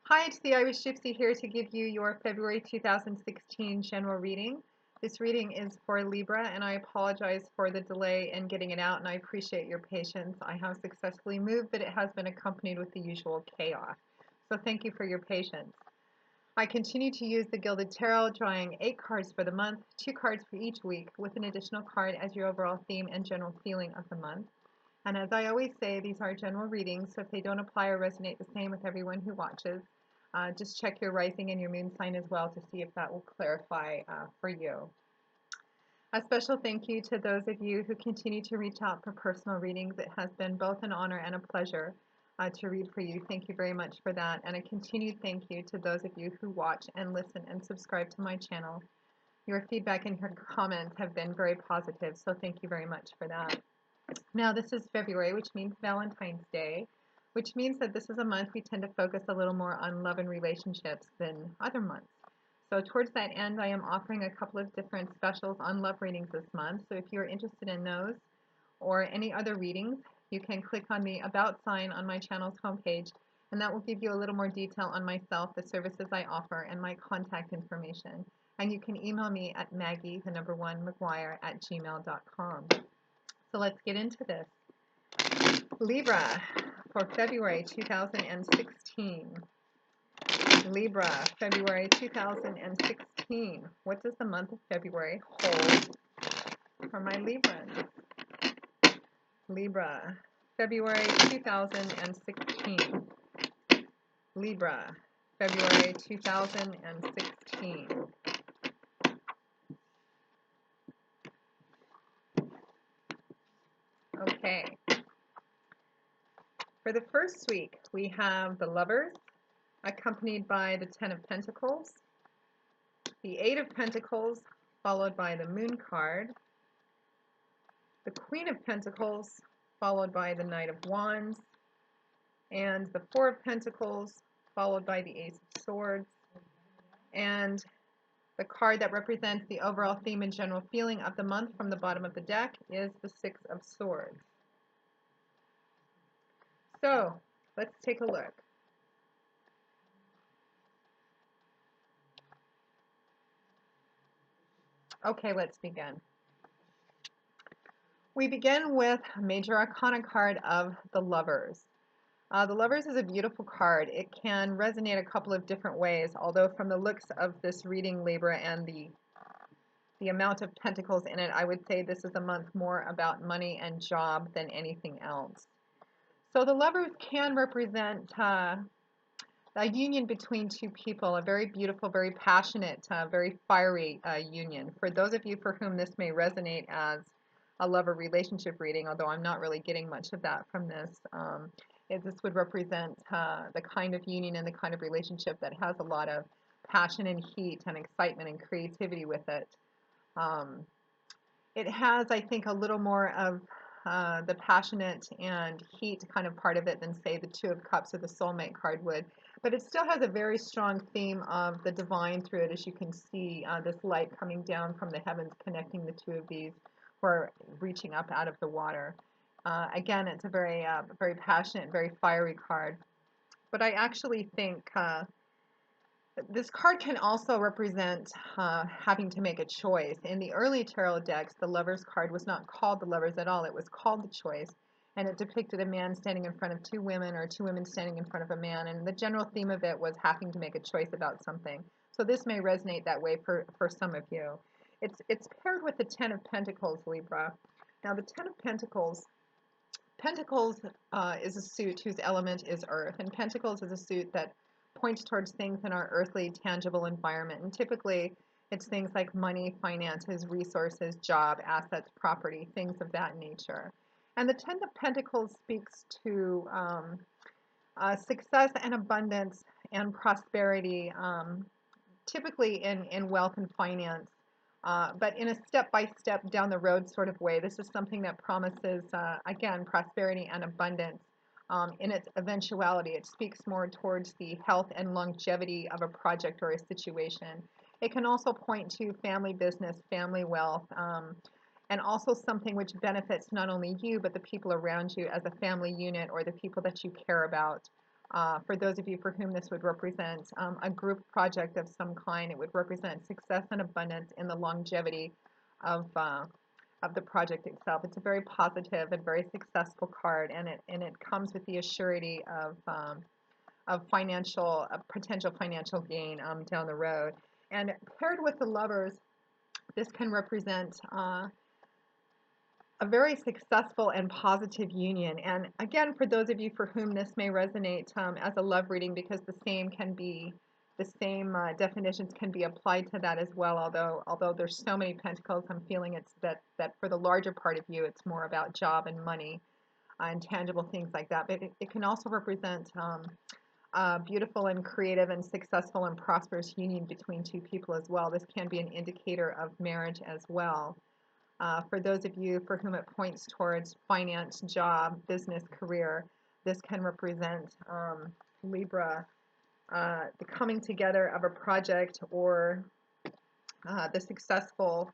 Hi, it's the Irish Gypsy here to give you your February 2016 general reading. This reading is for Libra, and I apologize for the delay in getting it out, and I appreciate your patience. I have successfully moved, but it has been accompanied with the usual chaos. So thank you for your patience. I continue to use the Gilded Tarot, drawing 8 cards for the month, 2 cards for each week, with an additional card as your overall theme and general feeling of the month. And as I always say, these are general readings, so if they don't apply or resonate the same with everyone who watches, just check your rising and your moon sign as well to see if that will clarify for you. A special thank you to those of you who continue to reach out for personal readings. It has been both an honor and a pleasure to read for you. Thank you very much for that. And a continued thank you to those of you who watch and listen and subscribe to my channel. Your feedback and your comments have been very positive, so thank you very much for that. Now, this is February, which means Valentine's Day, which means that this is a month we tend to focus a little more on love and relationships than other months. So towards that end, I am offering a couple of different specials on love readings this month. So if you're interested in those or any other readings, you can click on the About sign on my channel's homepage, and that will give you a little more detail on myself, the services I offer, and my contact information. And you can email me at maggie1mcguire@gmail.com. So let's get into this. Libra for February 2016. Libra, February 2016. What does the month of February hold for my Librans? Libra, February 2016. Libra, February 2016. Okay. For the first week, we have the Lovers, accompanied by the Ten of Pentacles, the Eight of Pentacles, followed by the Moon card, the Queen of Pentacles, followed by the Knight of Wands, and the Four of Pentacles, followed by the Ace of Swords, and the card that represents the overall theme and general feeling of the month from the bottom of the deck is the Six of Swords. So, let's take a look. Okay, let's begin. We begin with a Major Arcana card of the Lovers. The Lovers is a beautiful card. It can resonate a couple of different ways, although from the looks of this reading, Libra, and the amount of pentacles in it, I would say this is a month more about money and job than anything else. So the Lovers can represent a union between two people, a very beautiful, very passionate, very fiery union. For those of you for whom this may resonate as a lover relationship reading, although I'm not really getting much of that from this, this would represent the kind of union and the kind of relationship that has a lot of passion and heat and excitement and creativity with it. It has, I think, a little more of the passionate and heat kind of part of it than, say, the Two of Cups or the Soulmate card would. But it still has a very strong theme of the divine through it, as you can see this light coming down from the heavens, connecting the two of these who are reaching up out of the water. Again, it's a very, very passionate, very fiery card. But I actually think this card can also represent having to make a choice. In the early tarot decks, the Lovers card was not called the Lovers at all. It was called the Choice, and it depicted a man standing in front of two women or two women standing in front of a man, and the general theme of it was having to make a choice about something. So this may resonate that way for some of you. It's paired with the Ten of Pentacles, Libra. Now, the Ten of Pentacles is a suit whose element is earth, and Pentacles is a suit that points towards things in our earthly, tangible environment. And typically, it's things like money, finances, resources, job, assets, property, things of that nature. And the Ten of Pentacles speaks to success and abundance and prosperity, typically in wealth and finance. But in a step-by-step down the road sort of way. This is something that promises, again, prosperity and abundance. In its eventuality, it speaks more towards the health and longevity of a project or a situation. It can also point to family business, family wealth, and also something which benefits not only you, but the people around you as a family unit or the people that you care about. For those of you for whom this would represent a group project of some kind, it would represent success and abundance in the longevity of the project itself. It's a very positive and very successful card, and it comes with the assurity of financial potential financial gain down the road. And paired with the lovers, this can represent a very successful and positive union. And again, for those of you for whom this may resonate as a love reading, because the same definitions can be applied to that as well. Although there's so many pentacles, I'm feeling it's that for the larger part of you, it's more about job and money and tangible things like that. But it can also represent a beautiful and creative and successful and prosperous union between two people as well. This can be an indicator of marriage as well. For those of you for whom it points towards finance, job, business, career, this can represent Libra, the coming together of a project or the successful,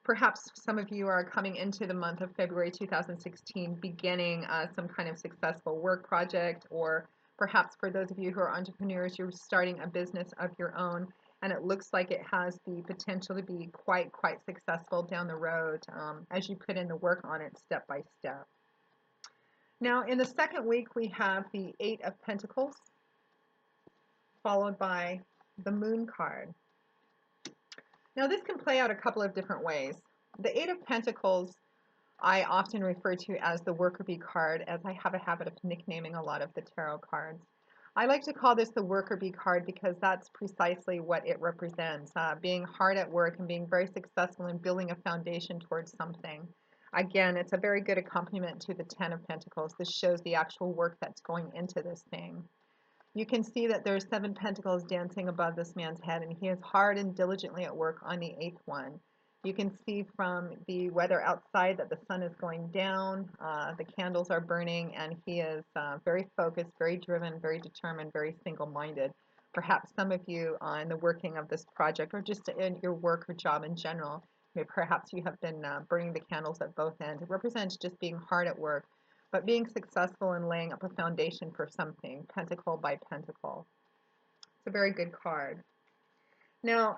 perhaps some of you are coming into the month of February 2016 beginning some kind of successful work project, or perhaps for those of you who are entrepreneurs, you're starting a business of your own, and it looks like it has the potential to be quite successful down the road as you put in the work on it step by step. Now, in the second week, we have the Eight of Pentacles, followed by the Moon card. Now, this can play out a couple of different ways. The Eight of Pentacles I often refer to as the worker bee card, as I have a habit of nicknaming a lot of the tarot cards. I like to call this the worker bee card because that's precisely what it represents, being hard at work and being very successful in building a foundation towards something. Again, it's a very good accompaniment to the Ten of Pentacles. This shows the actual work that's going into this thing. You can see that there's 7 pentacles dancing above this man's head, and he is hard and diligently at work on the 8th one. You can see from the weather outside that the sun is going down, the candles are burning, and he is very focused, very driven, very determined, very single-minded. Perhaps some of you in the working of this project, or just in your work or job in general, perhaps you have been burning the candles at both ends. It represents just being hard at work, but being successful in laying up a foundation for something, pentacle by pentacle. It's a very good card. Now,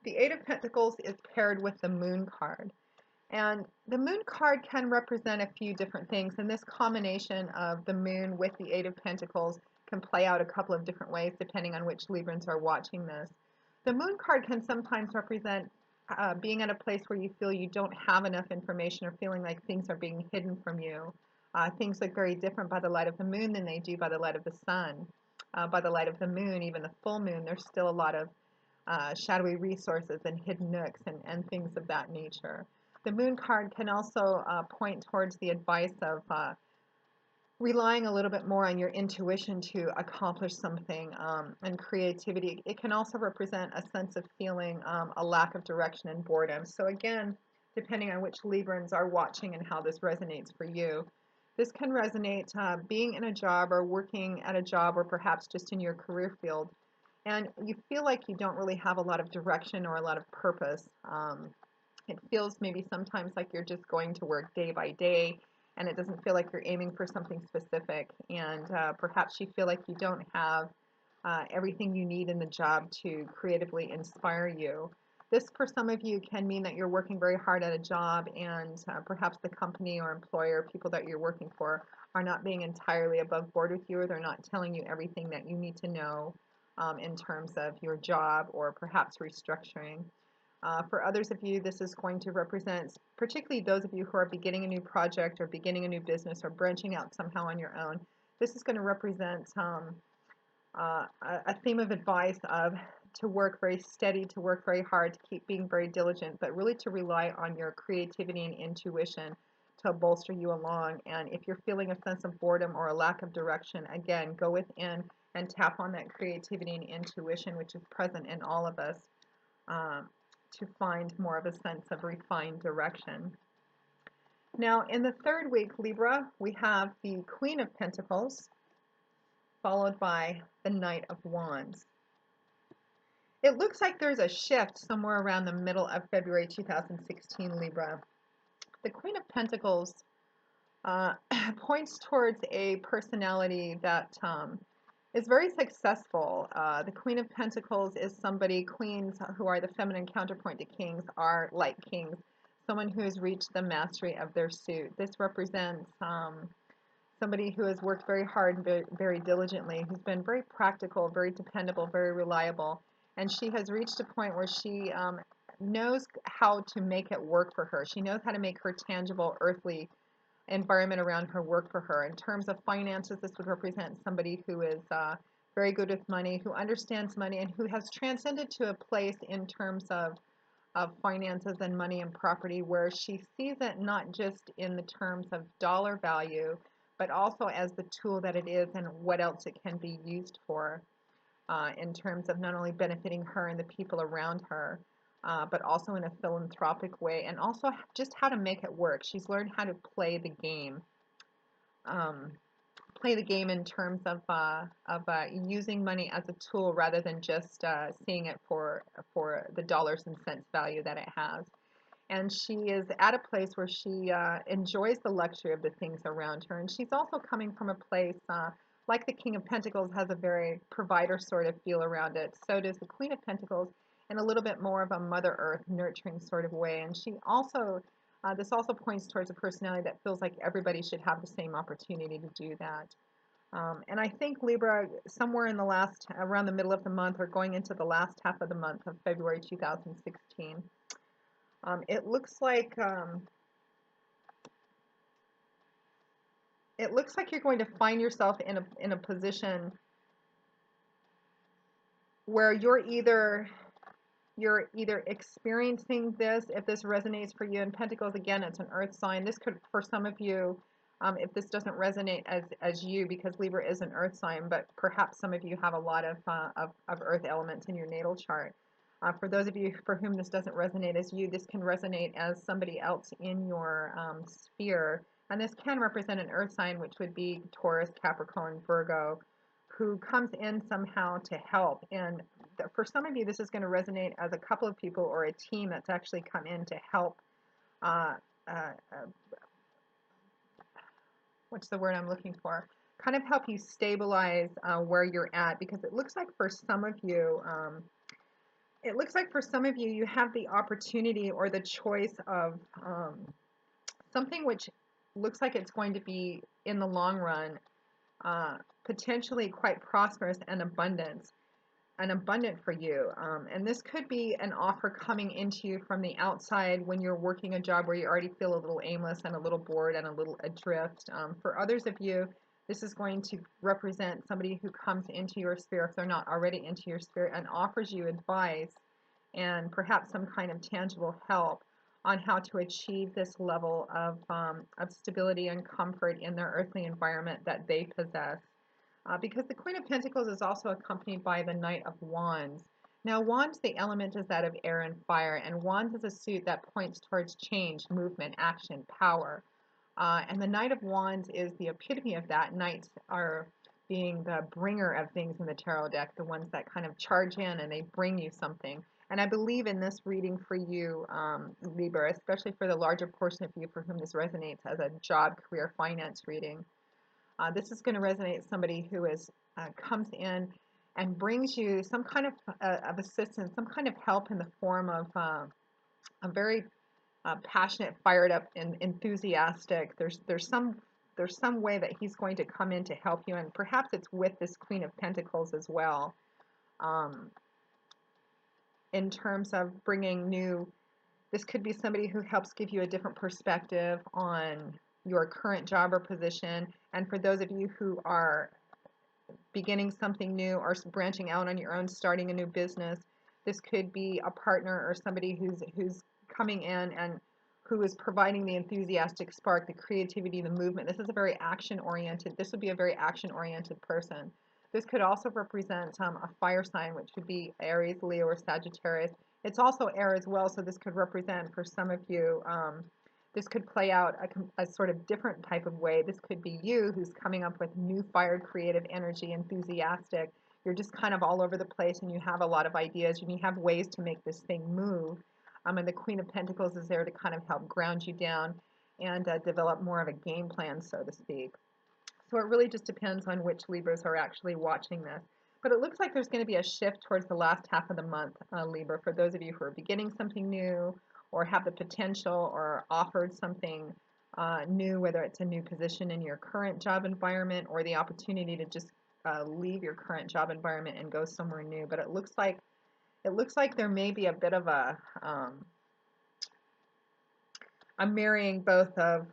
the Eight of Pentacles is paired with the Moon card. And the Moon card can represent a few different things, and this combination of the Moon with the Eight of Pentacles can play out a couple of different ways depending on which Librans are watching this. The Moon card can sometimes represent being at a place where you feel you don't have enough information or feeling like things are being hidden from you. Things look very different by the light of the moon than they do by the light of the sun. By the light of the moon, even the full moon, there's still a lot of shadowy resources and hidden nooks and things of that nature. The Moon card can also point towards the advice of relying a little bit more on your intuition to accomplish something and creativity. It can also represent a sense of feeling a lack of direction and boredom. So again, depending on which Librans are watching and how this resonates for you, this can resonate being in a job or working at a job or perhaps just in your career field, and you feel like you don't really have a lot of direction or a lot of purpose. It feels maybe sometimes like you're just going to work day by day, and it doesn't feel like you're aiming for something specific, and perhaps you feel like you don't have everything you need in the job to creatively inspire you. This, for some of you, can mean that you're working very hard at a job, and perhaps the company or employer, people that you're working for, are not being entirely above board with you, or they're not telling you everything that you need to know in terms of your job, or perhaps restructuring. For others of you, this is going to represent, particularly those of you who are beginning a new project or beginning a new business or branching out somehow on your own, this is going to represent a theme of advice of to work very steady, to work very hard, to keep being very diligent, but really to rely on your creativity and intuition to bolster you along. And if you're feeling a sense of boredom or a lack of direction, again, go within and tap on that creativity and intuition, which is present in all of us, to find more of a sense of refined direction. Now, in the third week, Libra, we have the Queen of Pentacles, followed by the Knight of Wands. It looks like there's a shift somewhere around the middle of February 2016, Libra. The Queen of Pentacles points towards a personality that is very successful. The Queen of Pentacles is somebody, queens who are the feminine counterpoint to kings are like kings, someone who has reached the mastery of their suit. This represents somebody who has worked very hard and very, very diligently, who's been very practical, very dependable, very reliable. And she has reached a point where she knows how to make it work for her. She knows how to make her tangible, earthly environment around her work for her. In terms of finances, this would represent somebody who is very good with money, who understands money, and who has transcended to a place in terms of finances and money and property where she sees it not just in the terms of dollar value, but also as the tool that it is and what else it can be used for in terms of not only benefiting her and the people around her, but also in a philanthropic way, and also just how to make it work. She's learned how to um, play the game in terms of using money as a tool rather than just seeing it for the dollars and cents value that it has. And she is at a place where she enjoys the luxury of the things around her. And she's also coming from a place, like the King of Pentacles has a very provider sort of feel around it. So does the Queen of Pentacles in a little bit more of a Mother Earth nurturing sort of way. And she also, this also points towards a personality that feels like everybody should have the same opportunity to do that. And I think Libra, somewhere in the last, around the middle of the month or going into the last half of the month of February 2016, it looks like you're going to find yourself in a position where you're either experiencing this, if this resonates for you. In Pentacles, again, it's an earth sign. This could, for some of you, if this doesn't resonate as you, because Libra is an earth sign, but perhaps some of you have a lot of earth elements in your natal chart. For those of you for whom this doesn't resonate as you, this can resonate as somebody else in your sphere. And this can represent an earth sign, which would be Taurus, Capricorn, Virgo, who comes in somehow to help. And for some of you, this is going to resonate as a couple of people or a team that's actually come in to help. Uh, uh, uh, what's the word I'm looking for? Kind of help you stabilize where you're at, because it looks like for some of you, you have the opportunity or the choice of something which looks like it's going to be in the long run potentially quite prosperous and abundant for you. And this could be an offer coming into you from the outside when you're working a job where you already feel a little aimless and a little bored and a little adrift. For others of you, this is going to represent somebody who comes into your sphere, if they're not already into your sphere, and offers you advice and perhaps some kind of tangible help on how to achieve this level of stability and comfort in their earthly environment that they possess. Because the Queen of Pentacles is also accompanied by the Knight of Wands. Now, Wands, the element is that of air and fire, and Wands is a suit that points towards change, movement, action, power. And the Knight of Wands is the epitome of that. Knights are being the bringer of things in the tarot deck, the ones that kind of charge in and they bring you something. And I believe in this reading for you, Libra, especially for the larger portion of you for whom this resonates as a job, career, finance reading. This is going to resonate with somebody who comes in and brings you some kind of assistance, some kind of help in the form of a very passionate, fired up, and enthusiastic. There's some way that he's going to come in to help you, and perhaps it's with this Queen of Pentacles as well, um, in terms of bringing new. This could be somebody who helps give you a different perspective on your current job or position. And for those of you who are beginning something new or branching out on your own, starting a new business, this could be a partner or somebody who's coming in and who is providing the enthusiastic spark, the creativity, the movement. This is a very action-oriented, this would be a very action-oriented person. This could also represent a fire sign, which would be Aries, Leo, or Sagittarius. It's also air as well, so this could represent for some of you, this could play out a sort of different type of way. This could be you who's coming up with new fired creative energy, enthusiastic. You're just kind of all over the place and you have a lot of ideas and you have ways to make this thing move. And the Queen of Pentacles is there to kind of help ground you down and develop more of a game plan, so to speak. So it really just depends on which Libras are actually watching this. But it looks like there's going to be a shift towards the last half of the month, Libra, for those of you who are beginning something new or have the potential or offered something new, whether it's a new position in your current job environment or the opportunity to just leave your current job environment and go somewhere new. But it looks like there may be a bit of a I'm marrying both of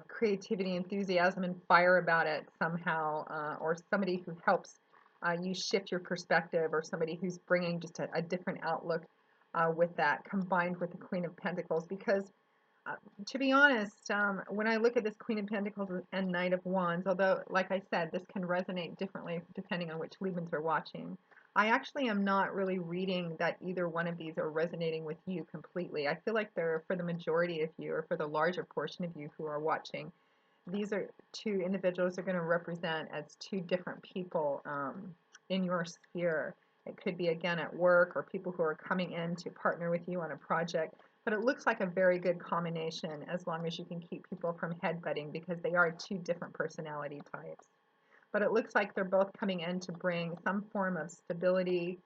creativity, enthusiasm, and fire about it somehow, or somebody who helps you shift your perspective, or somebody who's bringing just a different outlook with that, combined with the Queen of Pentacles. Because uh, to be honest, when I look at this Queen of Pentacles and Knight of Wands, although, like I said, this can resonate differently depending on which Libyans are watching, I actually am not really reading that either one of these are resonating with you completely. I feel like they're for the majority of you, or for the larger portion of you who are watching. These are two individuals are going to represent as two different people in your sphere. It could be, again, at work, or people who are coming in to partner with you on a project. But it looks like a very good combination, as long as you can keep people from headbutting, because they are two different personality types. But it looks like they're both coming in to bring some form of stability,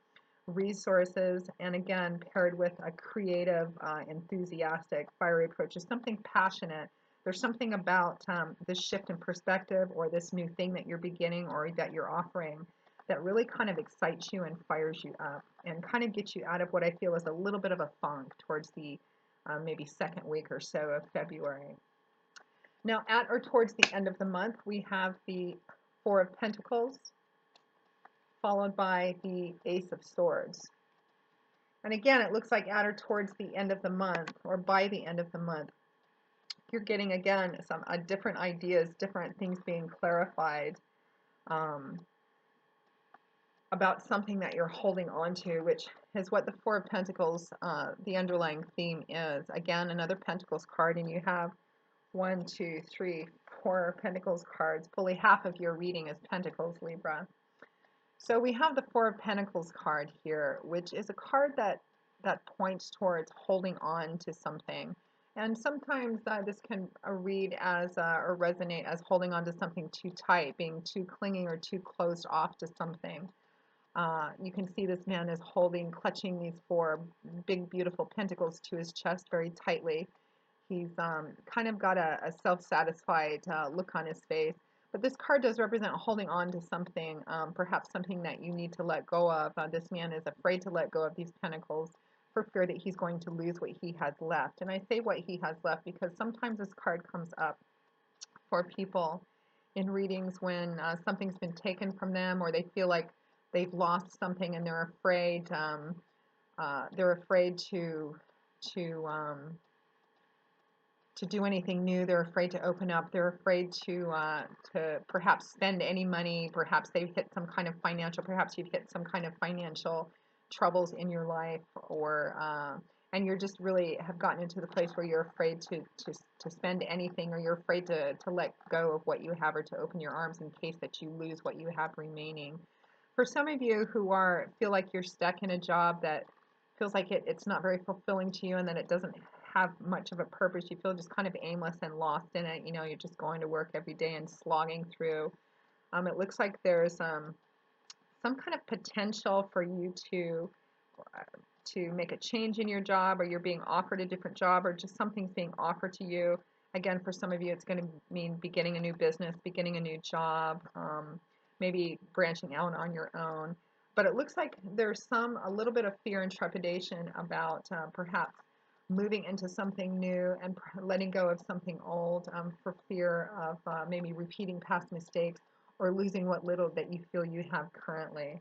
resources, and again, paired with a creative, enthusiastic, fiery approach, is something passionate. There's something about this shift in perspective, or this new thing that you're beginning or that you're offering, that really kind of excites you and fires you up and kind of gets you out of what I feel is a little bit of a funk towards the maybe second week or so of February. Now, at or towards the end of the month, we have the Four of Pentacles, followed by the Ace of Swords. And again, it looks like at or towards the end of the month, or by the end of the month, you're getting, again, some different ideas, different things being clarified um, about something that you're holding on to, which is what the Four of Pentacles, the underlying theme is. Again, another Pentacles card, and you have 1, 2, 3, 4 Pentacles cards. Fully half of your reading is Pentacles, Libra. So we have the Four of Pentacles card here, which is a card that points towards holding on to something. And sometimes this can read as or resonate as holding on to something too tight, being too clinging or too closed off to something. You can see this man is clutching these four big, beautiful pentacles to his chest very tightly. He's kind of got a self-satisfied look on his face. But this card does represent holding on to something, perhaps something that you need to let go of. This man is afraid to let go of these pentacles for fear that he's going to lose what he has left. And I say what he has left because sometimes this card comes up for people in readings when something's been taken from them, or they feel like they've lost something, and they're afraid to um, to do anything new. They're afraid to open up. They're afraid to perhaps spend any money. Perhaps they've hit some kind of financial. Perhaps you've hit some kind of financial troubles in your life, or and you're just really have gotten into the place where you're afraid to spend anything, or you're afraid to let go of what you have, or to open your arms in case that you lose what you have remaining. For some of you who feel like you're stuck in a job that feels like it's not very fulfilling to you, and that it doesn't have much of a purpose, you feel just kind of aimless and lost in it. You're just going to work every day and slogging through. It looks like there's some kind of potential for you to make a change in your job, or you're being offered a different job, or just something's being offered to you. Again, for some of you, it's going to mean beginning a new business, beginning a new job, maybe branching out on your own. But it looks like there's a little bit of fear and trepidation about perhaps moving into something new and letting go of something old, for fear of maybe repeating past mistakes, or losing what little that you feel you have currently.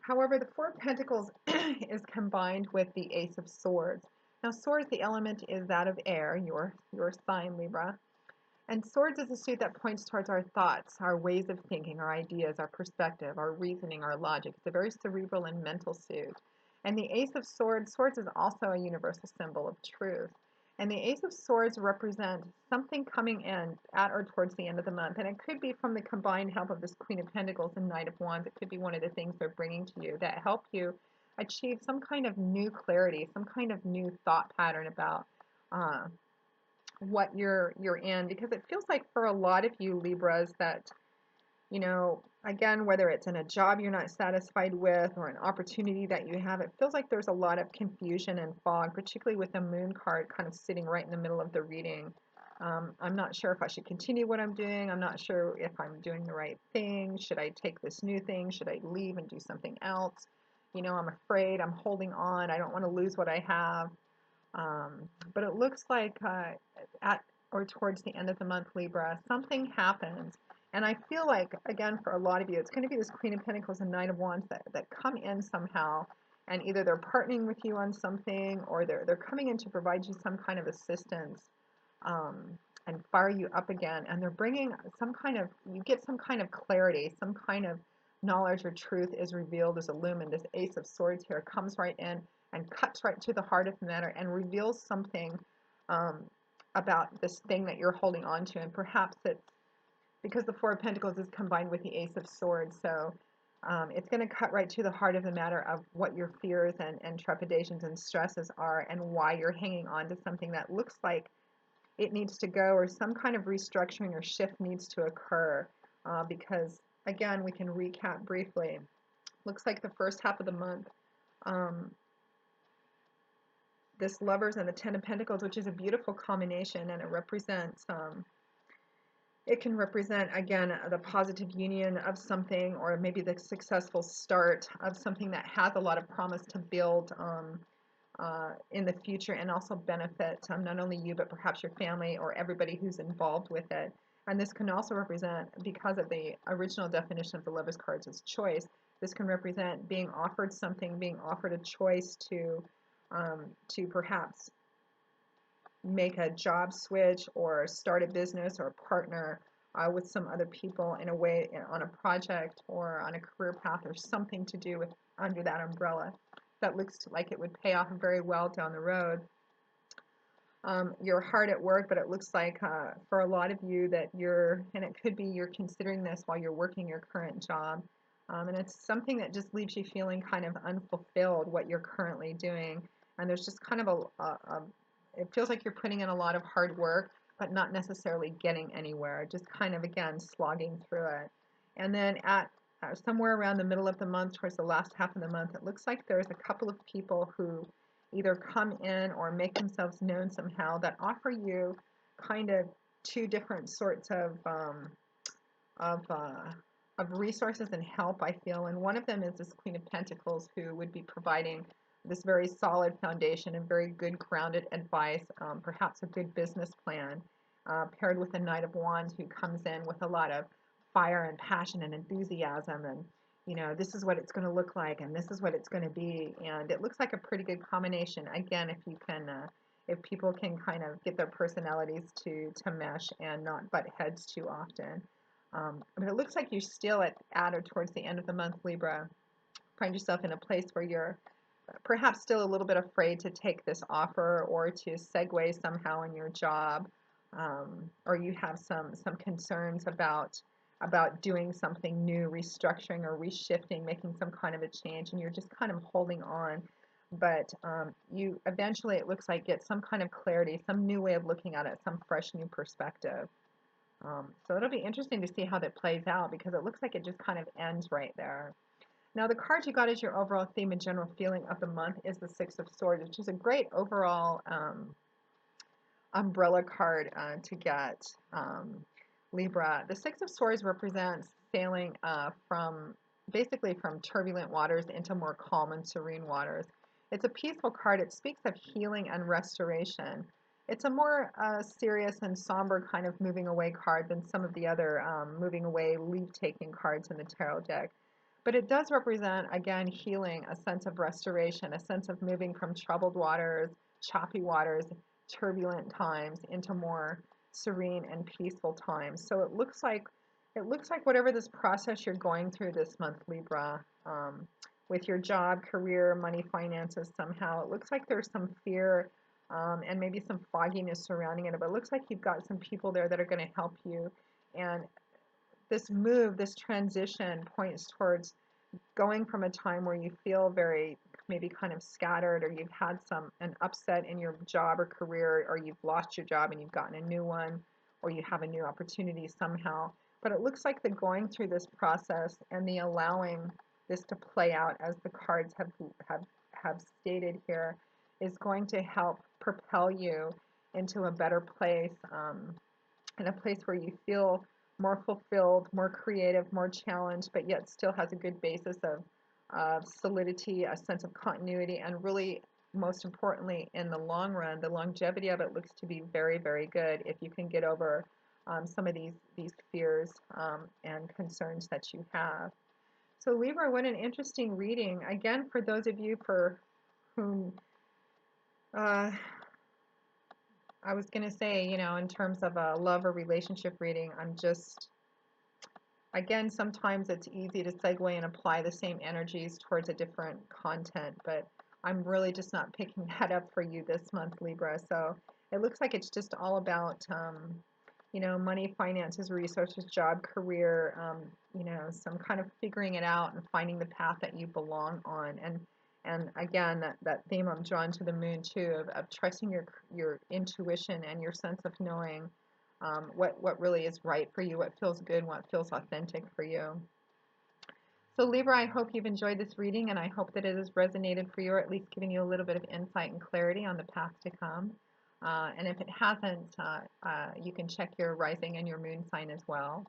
However, the Four of Pentacles is combined with the Ace of Swords. Now, swords, the element is that of air, your sign, Libra. And swords is a suit that points towards our thoughts, our ways of thinking, our ideas, our perspective, our reasoning, our logic. It's a very cerebral and mental suit. And the Ace of Swords is also a universal symbol of truth. And the Ace of Swords represents something coming in at or towards the end of the month. And it could be from the combined help of this Queen of Pentacles and Knight of Wands. It could be one of the things they're bringing to you that help you achieve some kind of new clarity, some kind of new thought pattern about uh, what you're in. Because it feels like for a lot of you Libras that Again, whether it's in a job you're not satisfied with or an opportunity that you have, it feels like there's a lot of confusion and fog, particularly with the moon card kind of sitting right in the middle of the reading. I'm not sure if I should continue what I'm doing. I'm not sure if I'm doing the right thing. Should I take this new thing? Should I leave and do something else? I'm afraid. I'm holding on. I don't want to lose what I have. But it looks like at or towards the end of the month, Libra, something happens. And I feel like, again, for a lot of you, it's going to be this Queen of Pentacles and Knight of Wands that come in somehow. And either they're partnering with you on something or they're coming in to provide you some kind of assistance and fire you up again. And they're bringing you get some kind of clarity, some kind of knowledge or truth is revealed, is illumined. This Ace of Swords here comes right in and cuts right to the heart of the matter and reveals something um, about this thing that you're holding on to. And perhaps it's because the Four of Pentacles is combined with the Ace of Swords. So it's going to cut right to the heart of the matter of what your fears and trepidations and stresses are and why you're hanging on to something that looks like it needs to go or some kind of restructuring or shift needs to occur. Because, again, we can recap briefly. Looks like the first half of the month, um, this Lovers and the Ten of Pentacles, which is a beautiful combination, and it can represent, again, the positive union of something, or maybe the successful start of something that has a lot of promise to build in the future and also benefit not only you, but perhaps your family or everybody who's involved with it. And this can also represent, because of the original definition of the Lovers cards as choice, this can represent being offered something, being offered a choice to perhaps make a job switch or start a business or partner with some other people in a way on a project or on a career path or something to do with under that umbrella that looks like it would pay off very well down the road. You're hard at work, but it looks like for a lot of you that and it could be you're considering this while you're working your current job. And it's something that just leaves you feeling kind of unfulfilled what you're currently doing. And there's just kind of it feels like you're putting in a lot of hard work, but not necessarily getting anywhere, just kind of, again, slogging through it. And then at somewhere around the middle of the month, towards the last half of the month, it looks like there's a couple of people who either come in or make themselves known somehow that offer you kind of two different sorts of uh, of resources and help, I feel. And one of them is this Queen of Pentacles, who would be providing this very solid foundation and very good grounded advice, perhaps a good business plan, paired with a Knight of Wands who comes in with a lot of fire and passion and enthusiasm and this is what it's going to look like and this is what it's going to be, and it looks like a pretty good combination, again, if people can kind of get their personalities to mesh and not butt heads too often. But it looks like you're still at or towards the end of the month, Libra. Find yourself in a place where you're perhaps still a little bit afraid to take this offer or to segue somehow in your job, or you have some concerns about doing something new, restructuring or reshifting, making some kind of a change, and you're just kind of holding on. But you eventually, it looks like, get some kind of clarity, some new way of looking at it, some fresh new perspective. So it'll be interesting to see how that plays out, because it looks like it just kind of ends right there. Now, the card you got as your overall theme and general feeling of the month is the Six of Swords, which is a great overall umbrella card to get, Libra. The Six of Swords represents sailing basically from turbulent waters into more calm and serene waters. It's a peaceful card. It speaks of healing and restoration. It's a more serious and somber kind of moving away card than some of the other moving away, leave-taking cards in the tarot deck. But it does represent, again, healing, a sense of restoration, a sense of moving from troubled waters, choppy waters, turbulent times into more serene and peaceful times. So it looks like whatever this process you're going through this month, Libra, with your job, career, money, finances, somehow, it looks like there's some fear and maybe some fogginess surrounding it. But it looks like you've got some people there that are going to help you. And this transition points towards going from a time where you feel very maybe kind of scattered, or you've had an upset in your job or career, or you've lost your job and you've gotten a new one, or you have a new opportunity somehow, But it looks like the going through this process and the allowing this to play out as the cards have stated here is going to help propel you into a better place, in a place where you feel more fulfilled, more creative, more challenged, but yet still has a good basis of solidity, a sense of continuity, and really, most importantly, in the long run, the longevity of it looks to be very, very good if you can get over some of these fears and concerns that you have. So Libra, what an interesting reading. Again, for those of you for whom uh, I was going to say, in terms of a love or relationship reading, I'm just, again, sometimes it's easy to segue and apply the same energies towards a different content, but I'm really just not picking that up for you this month, Libra. So it looks like it's just all about, money, finances, resources, job, career, some kind of figuring it out and finding the path that you belong on. And again, that theme I'm drawn to the moon too, of trusting your intuition and your sense of knowing what really is right for you, what feels good, what feels authentic for you. So Libra, I hope you've enjoyed this reading, and I hope that it has resonated for you, or at least given you a little bit of insight and clarity on the path to come. And if it hasn't, you can check your rising and your moon sign as well.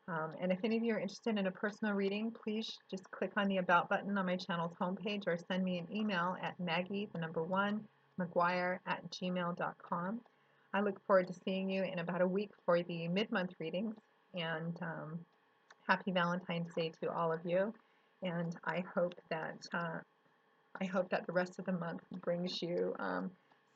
And if any of you are interested in a personal reading, please just click on the About button on my channel's homepage or send me an email at Maggie1McGuire@gmail.com. I look forward to seeing you in about a week for the mid-month readings, and happy Valentine's Day to all of you. And I hope that the rest of the month brings you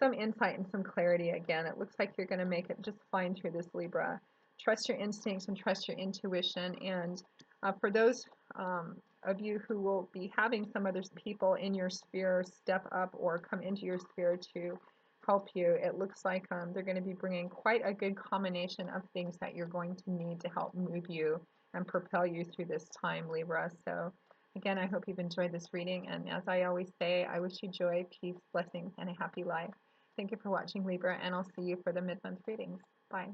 some insight and some clarity. Again, it looks like you're going to make it just fine through this, Libra. Trust your instincts and trust your intuition. And for those of you who will be having some other people in your sphere step up or come into your sphere to help you, it looks like they're going to be bringing quite a good combination of things that you're going to need to help move you and propel you through this time, Libra. So again, I hope you've enjoyed this reading, and as I always say, I wish you joy, peace, blessings, and a happy life. Thank you for watching, Libra, and I'll see you for the mid-month readings. Bye.